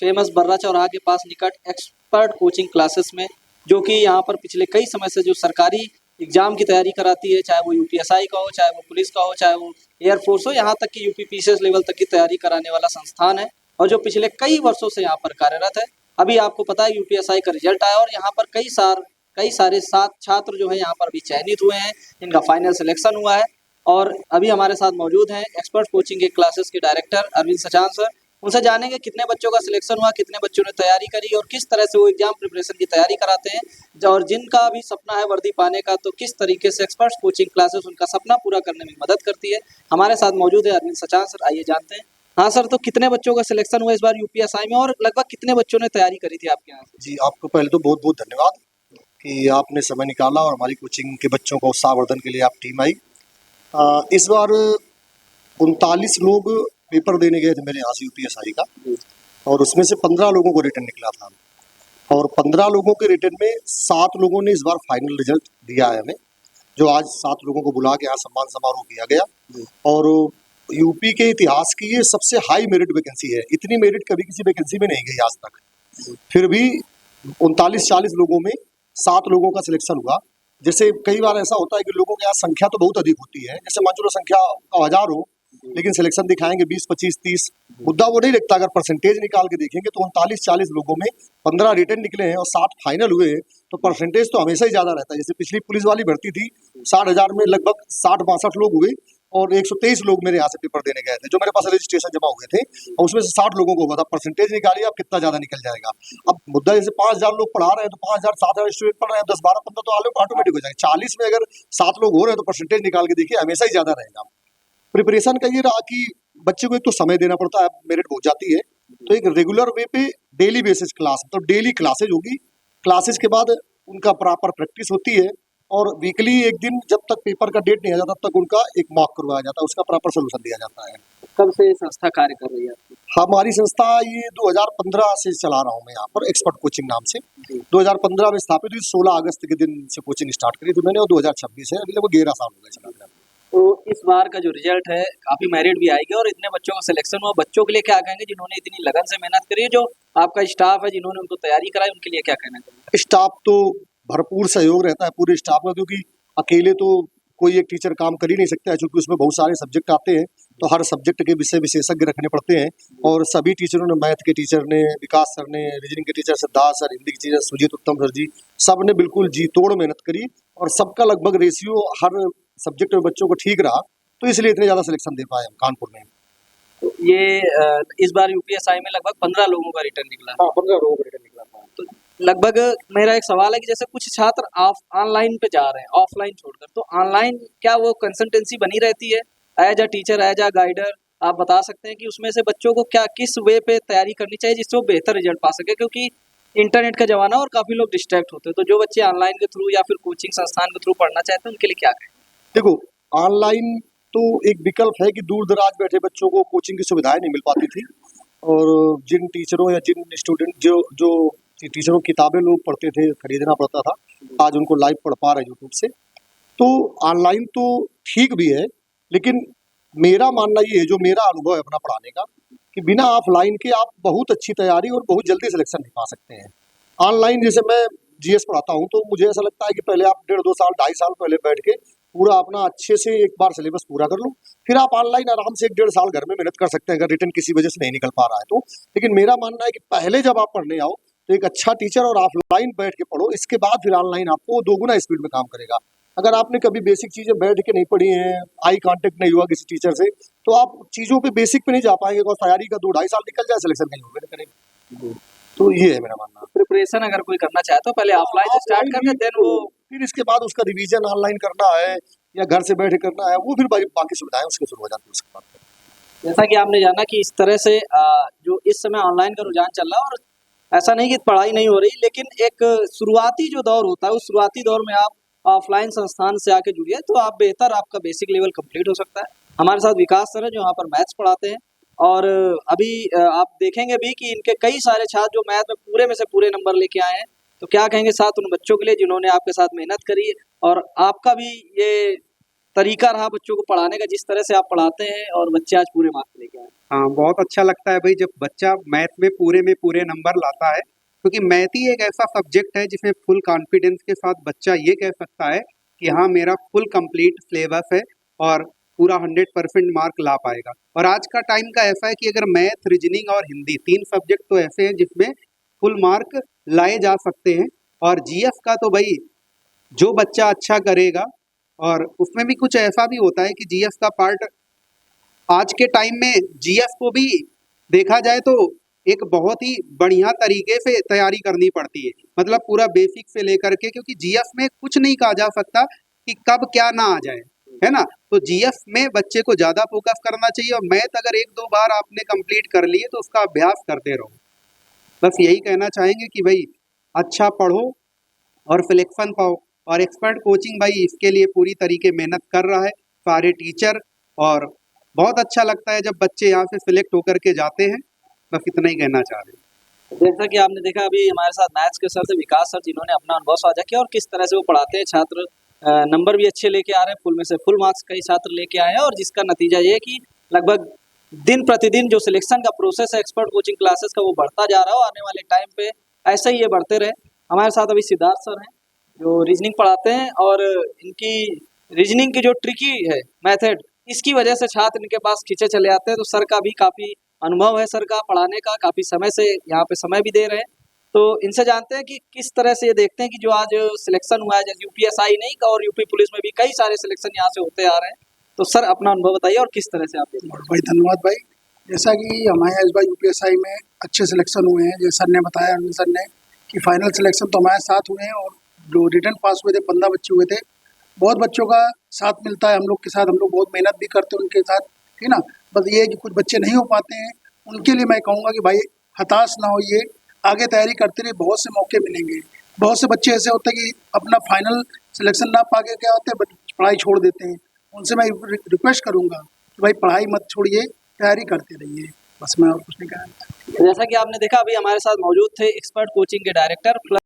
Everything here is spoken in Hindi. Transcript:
फेमस बर्रा चौराहा के पास निकट एक्सपर्ट कोचिंग क्लासेस में, जो कि यहाँ पर पिछले कई समय से जो सरकारी एग्जाम की तैयारी कराती है, चाहे वो यूपीएसआई का हो, चाहे वो पुलिस का हो, चाहे वो एयरफोर्स हो, यहाँ तक कि यूपीपीसीएस लेवल तक की तैयारी कराने वाला संस्थान है और जो पिछले कई वर्षों से यहाँ पर कार्यरत है। अभी आपको पता है यूपीएसआई का रिजल्ट आया और यहाँ पर कई सारे 7 छात्र जो है यहाँ पर अभी चयनित हुए हैं, इनका फाइनल सिलेक्शन हुआ है। और अभी हमारे साथ मौजूद हैं एक्सपर्ट कोचिंग के क्लासेस के डायरेक्टर अरविंद सचान सर। उनसे जानेंगे कितने बच्चों का सिलेक्शन हुआ, कितने बच्चों ने तैयारी करी और किस तरह से वो एग्जाम प्रिपरेशन की तैयारी कराते हैं और जिनका भी सपना है वर्दी पाने का, तो किस तरीके से एक्सपर्ट कोचिंग क्लासेस उनका सपना पूरा करने में मदद करती है। हमारे साथ मौजूद है अरविंद सचान सर, आइए जानते हैं। हाँ सर, तो कितने बच्चों का सिलेक्शन हुआ इस बार यूपीएसआई में और लगभग कितने बच्चों ने तैयारी करी थी आपके यहाँ से? जी, आपको पहले तो बहुत बहुत धन्यवाद कि आपने समय निकाला और हमारी कोचिंग के बच्चों को उत्साहवर्धन के लिए आप टीम आई। इस बार 39 लोग पेपर देने गए थे मेरे यहाँ से यूपीएसआई का, और उसमें से 15 लोगों को रिटर्न निकला था और 15 लोगों के रिटर्न में 7 लोगों ने इस बार फाइनल रिजल्ट दिया है हमें, जो आज 7 लोगों को बुला के यहाँ सम्मान समारोह किया गया। और यूपी के इतिहास की ये सबसे हाई मेरिट वैकेंसी है, इतनी मेरिट कभी किसी वैकेंसी में नहीं गई आज तक। फिर भी 39-40 लोगों में 7 लोगों का सिलेक्शन हुआ। जैसे कई बार ऐसा होता है कि लोगों के यहाँ संख्या तो बहुत अधिक होती है, जैसे मान लो संख्या 1000 हो लेकिन सिलेक्शन दिखाएंगे 20, 25, 30, मुद्दा वो नहीं लगता। अगर परसेंटेज निकाल के देखेंगे तो 39-40 लोगों में 15 रिटर्न निकले हैं और 7 फाइनल हुए हैं, तो परसेंटेज तो हमेशा ही ज्यादा रहता है। जैसे पिछली पुलिस वाली भर्ती थी, 60,000 में लगभग 60-62 लोग हुए और 123 लोग मेरे यहाँ से पेपर देने गए थे, जो मेरे पास रजिस्ट्रेशन जमा हुए थे, और उसमें से 60 लोगों को हुआ था। परसेंटेज निकालिए अब कितना ज्यादा निकल जाएगा। अब मुद्दा जैसे 5000 लोग पढ़ा रहे हैं तो 5000 7,000 स्टूडेंट पढ़ रहे हैं, 10, 12, 15 तो आलोक ऑटोमेटिक हो जाएंगे। 40 में अगर 7 लोग हो रहे हैं तो परसेंटेज निकाल के देखिए हमेशा ही ज्यादा रहेगा। प्रिपरेशन का ये रहा कि बच्चे को एक तो समय देना पड़ता है, मेरिट हो जाती है, तो एक रेगुलर वे पे डेली बेसिस क्लास, तो डेली क्लासेज होगी। क्लासेज के बाद उनका प्रॉपर प्रैक्टिस होती है और वीकली एक दिन जब तक पेपर का डेट नहीं आ जाता तब तक उनका एक मॉक करवाया जाता है, उसका प्रॉपर सोल्यूशन दिया जाता है। कब से ये संस्था कार्य कर रही है? हमारी संस्था ये 2015 से चला रहा हूँ मैं यहाँ पर, एक्सपर्ट कोचिंग नाम से। 2015 में स्थापित हुई, 16 अगस्त के दिन से कोचिंग स्टार्ट करी थी मैंने और 2026 है, अभी लगभग 11 साल हो गए चला। तो इस बार का जो रिजल्ट है काफी मेरिट भी आएगी और इतने बच्चों का सिलेक्शन हुआ, बच्चों के लिए क्या कहेंगे जिन्होंने इतनी लगन से मेहनत करी है, जो आपका स्टाफ है जिन्होंने उनको तैयारी कराई, उनके लिए क्या कहना चाहिए? स्टाफ तो भरपूर सहयोग रहता है पूरे स्टाफ का, क्योंकि अकेले तो कोई एक टीचर काम कर ही नहीं सकता है, क्योंकि उसमें बहुत सारे सब्जेक्ट आते हैं, तो हर सब्जेक्ट के विषय विशेषज्ञ रखने पड़ते हैं। और सभी टीचरों ने, मैथ के टीचर ने, विकास सर ने, रीजनिंग के टीचर सिद्धार्थ सर, हिंदी के टीचर सुजीत उत्तम सर जी, सब ने बिल्कुल जी तोड़ मेहनत करी और सबका लगभग रेशियो हर सब्जेक्ट में बच्चों को ठीक रहा, तो इसलिए इतने ज्यादा सिलेक्शन दे पाए हम कानपुर में। तो ये इस बार यूपीएसआई में लगभग 15 लोगों का रिटर्न निकला। हाँ, 15 लोगों का रिटर्न निकला था। तो लगभग मेरा एक सवाल है कि जैसे कुछ छात्र ऑनलाइन पे जा रहे हैं ऑफलाइन छोड़कर, तो ऑनलाइन क्या वो कंसल्टेंसी बनी रहती है as a teacher, as a guider? आप बता सकते हैं कि उसमें से बच्चों को क्या किस वे पे तैयारी करनी चाहिए जिससे वो बेहतर रिजल्ट पा सके, क्योंकि इंटरनेट का जमाना और काफी लोग डिस्ट्रैक्ट होते हैं, तो जो बच्चे ऑनलाइन के थ्रू या फिर कोचिंग संस्थान के थ्रू पढ़ना चाहते हैं उनके लिए क्या करें? देखो, ऑनलाइन तो एक विकल्प है कि दूर दराज बैठे बच्चों को कोचिंग की सुविधाएं नहीं मिल पाती थी, और जिन टीचरों या जिन स्टूडेंट जो टीचरों की किताबें लोग पढ़ते थे, खरीदना पड़ता था, आज उनको लाइव पढ़ पा रहे यूट्यूब से। तो ऑनलाइन तो ठीक भी है, लेकिन मेरा मानना ये है, जो मेरा अनुभव है अपना पढ़ाने का, कि बिना ऑफलाइन के आप बहुत अच्छी तैयारी और बहुत जल्दी सिलेक्शन नहीं पा सकते हैं। ऑनलाइन जैसे मैं जीएस पढ़ाता हूँ, तो मुझे ऐसा लगता है कि पहले आप 1.5-2 साल 2.5 साल पहले बैठ के पूरा अपना अच्छे से एक बार सिलेबस पूरा कर लो, फिर आप ऑनलाइन आराम से 1-1.5 साल घर में मेहनत कर सकते हैं, अगर रिटर्न किसी वजह से नहीं निकल पा रहा है तो। लेकिन मेरा मानना है कि पहले जब आप पढ़ने आओ तो एक अच्छा टीचर और ऑफलाइन बैठ के पढ़ो, इसके बाद फिर ऑनलाइन आपको 2 गुना स्पीड में काम करेगा। अगर आपने कभी बेसिक चीजें बैठ के नहीं पढ़ी हैं, आई कांटेक्ट नहीं हुआ किसी टीचर से, तो आप चीजों पे बेसिक पे नहीं जा पाएंगे, और तैयारी का 2-2.5 साल निकल जाए, सिलेक्शन कहीं होगा नहीं करेगा। तो ये है मेरा मानना। प्रिपरेशन अगर कोई करना चाहे तो पहले ऑफलाइन स्टार्ट करके देन वो, फिर इसके बाद उसका रिवीजन ऑनलाइन करना है या घर से बैठ करना है, वो फिर बाकी सुविधाएं उसके शुरू हो जाती है उसके बाद। जैसा कि आपने जाना कि इस तरह से जो इस समय ऑनलाइन का रुझान चल रहा है, और ऐसा नहीं कि पढ़ाई नहीं हो रही, लेकिन एक शुरुआती जो दौर होता है उस शुरुआती दौर में आप ऑफलाइन संस्थान से आके जुड़िए तो आप बेहतर, आपका बेसिक लेवल कंप्लीट हो सकता है। हमारे साथ विकास सर है जो यहाँ पर मैथ्स पढ़ाते हैं, और अभी आप देखेंगे भी कि इनके कई सारे छात्र जो मैथ में पूरे से पूरे नंबर लेके आए हैं। तो क्या कहेंगे साथ उन बच्चों के लिए जिन्होंने आपके साथ मेहनत करी और आपका भी ये तरीका रहा बच्चों को पढ़ाने का, जिस तरह से आप पढ़ाते हैं और बच्चे आज पूरे मार्क्स लेके आए? हाँ, बहुत अच्छा लगता है भाई जब बच्चा मैथ में पूरे नंबर लाता है, क्योंकि मैथ ही एक ऐसा सब्जेक्ट है जिसमें फुल कॉन्फिडेंस के साथ बच्चा ये कह सकता है कि हाँ मेरा फुल कंप्लीट सिलेबस है और पूरा 100% मार्क ला पाएगा। और आज का टाइम का ऐसा है कि अगर मैथ, रीजनिंग और हिंदी 3 सब्जेक्ट तो ऐसे हैं जिसमें फुल मार्क लाए जा सकते हैं। और जीएस का तो भाई जो बच्चा अच्छा करेगा, और उसमें भी कुछ ऐसा भी होता है कि जीएस का पार्ट आज के टाइम में जीएस को भी देखा जाए तो एक बहुत ही बढ़िया तरीके से तैयारी करनी पड़ती है, मतलब पूरा बेसिक से लेकर के, क्योंकि जीएस में कुछ नहीं कहा जा सकता कि कब क्या ना आ जाए, है ना। तो जीएस में बच्चे को ज़्यादा फोकस करना चाहिए, और मैथ अगर 1-2 बार आपने कंप्लीट कर लिए तो उसका अभ्यास करते रहो। बस यही कहना चाहेंगे कि भाई अच्छा पढ़ो और सिलेक्शन पाओ। और एक्सपर्ट कोचिंग भाई इसके लिए पूरी तरीके मेहनत कर रहा है, सारे टीचर, और बहुत अच्छा लगता है जब बच्चे यहाँ से सिलेक्ट होकर के जाते हैं। बस इतना ही कहना चाह रहे हैं। जैसा कि आपने देखा अभी हमारे साथ मैथ्स के सर थे विकास सर, जिन्होंने अपना अनुभव साझा किया और किस तरह से वो पढ़ाते हैं। छात्र नंबर भी अच्छे लेके आ रहे हैं, फुल में से फुल मार्क्स कई छात्र लेके आए हैं, और जिसका नतीजा ये है कि लगभग दिन प्रतिदिन जो सिलेक्शन का प्रोसेस है एक्सपर्ट कोचिंग क्लासेस का, वो बढ़ता जा रहा है। आने वाले टाइम पे ऐसे ही ये बढ़ते रहे। हमारे साथ अभी सिद्धार्थ सर हैं जो रीजनिंग पढ़ाते हैं, और इनकी रीजनिंग की जो ट्रिकी है मेथड, इसकी वजह से छात्र इनके पास खींचे चले आते हैं। तो सर का भी काफ़ी अनुभव है, सर का पढ़ाने का, काफ़ी समय से यहाँ पे समय भी दे रहे हैं। तो इनसे जानते हैं कि किस तरह से ये देखते हैं कि जो आज सिलेक्शन हुआ है, जैसे यूपीएसआई नहीं और यूपी पुलिस में भी कई सारे सिलेक्शन यहाँ से होते आ रहे हैं। तो सर अपना अनुभव बताइए और किस तरह से आप देखते हैं। भाई धन्यवाद भाई। जैसा कि हमारे यहाँ इस बार यूपीएसआई में अच्छे सिलेक्शन हुए हैं, जैसे सर ने बताया, अरविंद सर ने, कि फाइनल सिलेक्शन तो हमारे साथ हुए हैं, और जो रिटर्न पास हुए थे 15 बच्चे हुए थे। बहुत बच्चों का साथ मिलता है हम लोग के साथ, हम लोग बहुत मेहनत भी करते हैं उनके साथ, ठीक ना। बस ये है कि कुछ बच्चे नहीं हो पाते हैं, उनके लिए मैं कहूँगा कि भाई हताश ना होइए, आगे तैयारी करते रहिए, बहुत से मौके मिलेंगे। बहुत से बच्चे ऐसे होते हैं कि अपना फाइनल सिलेक्शन ना पा के क्या होते हैं, पढ़ाई छोड़ देते हैं। उनसे मैं रिक्वेस्ट करूँगा कि भाई पढ़ाई मत छोड़िए, तैयारी करते रहिए। बस मैं और कुछ नहीं कहना। जैसा कि आपने देखा अभी हमारे साथ मौजूद थे एक्सपर्ट कोचिंग के डायरेक्टर